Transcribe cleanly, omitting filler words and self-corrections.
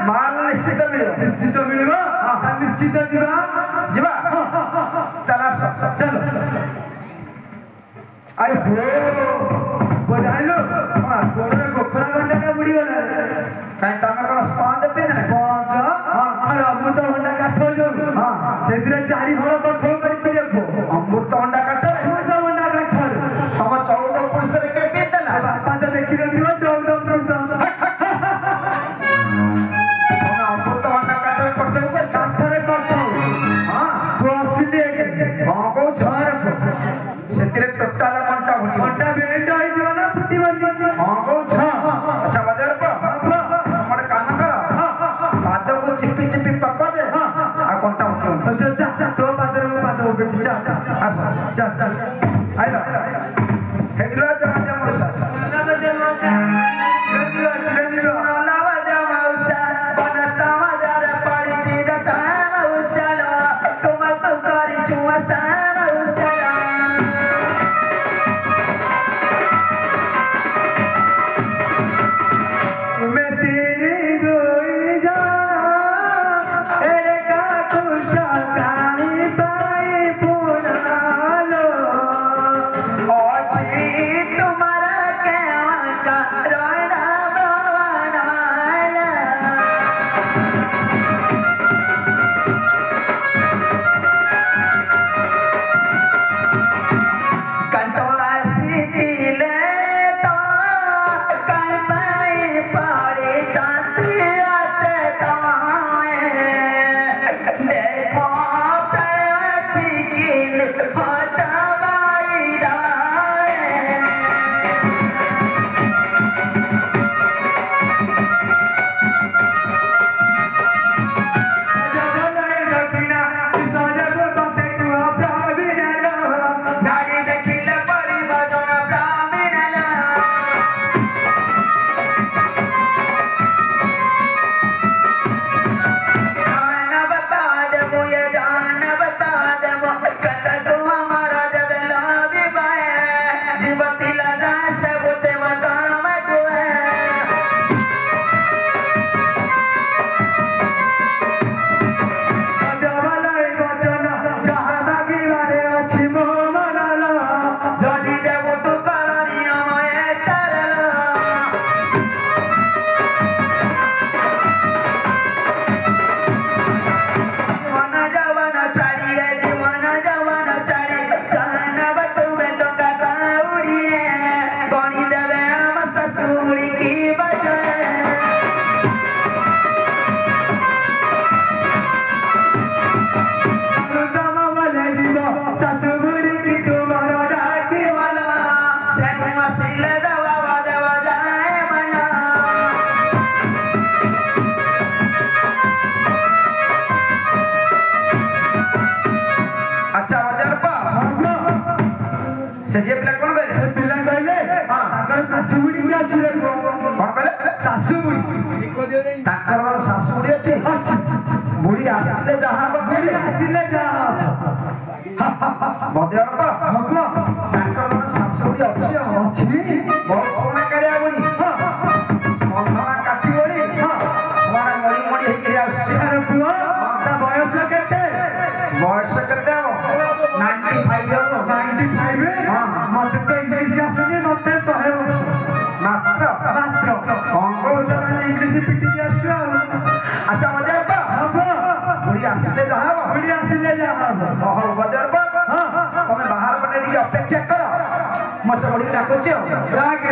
माल निश्चित मिलवा निश्चित जीवा जीवा चला चलो आई हो बजाइलो हां तोरे गोखरा घंटा का बुड़ी वाला काई तमे कोन स्पंज पे ने पांच और अमृत भंडा काठो जो हां सेतिरे चारि फल कठो करछि देखो अमृत भंडा काठो अमृत भंडा काठो हम 14 पुरुष रे के पीतला बापा तो देखि रथियो 14 पुरुष हम अमृत भंडा काठो कठो के चाठरे कठो हां तो असली हां को छार सेतिरे टोटाल घंटा बेंड होई जीवा ना फुटी बंदी हां को छा अच्छा बाजार पर हमर काम कर पाद को चिपी चिपी पका दे आ घंटा उठो तो पादर में पाद हो गई चा चल आइला हेडला जमा मोसा ना मोसा लावा जमा मोसा बनता मजार पड़ी जी दा मोसा तुम तो करी छुआ मोसा मैं तेरी रोई जाना एरे का खुशा काई पाई पुना लो ओची तुम्हारा क्या का रोना भवन वाला कंटोला सीले तो कर पाई पड़े चांदी आते ताए देखो प्रवती किल होता वाली राय गाड़ी देखिल पड़ी बजोना ब्राह्मणला जान बता दे मुझे जान बता दे कत तू हमारा जगला भी बाए जीवती लगा सब ते मकाम दुए जदी देबो तू करानी हमारे तरला मन जवन चाड़ी रे जीवन जवन चाड़ी कहना बतू में तो का उड़ी है गणी देवे हम ससुरी की बजाए वाला सेम मसिल दवा दवा जाए मना अच्छा बाजार पा से जे प्ले कोन गले हां कोन गले ताकर सासुड़ी अछि बुढ़ी आसिले जहां बखले बाजार पा ताकर सासुड़ी अछि बहुत कोना करिया बुनी मना काठी बोली हमारा मड़ी मड़ी हे के आछि बयस केते हो 95 हो 95 मत तो इंग्लिश आसुनी मते 100 वर्ष मात्र कौन को इंग्लिश पिटी आसु अच्छा बाजार पा बुढ़ी आसिले जहां महल बाजार पा तमे बाहर बने दी अपेक्षा करो मसे बड़ी डाकुछ डाके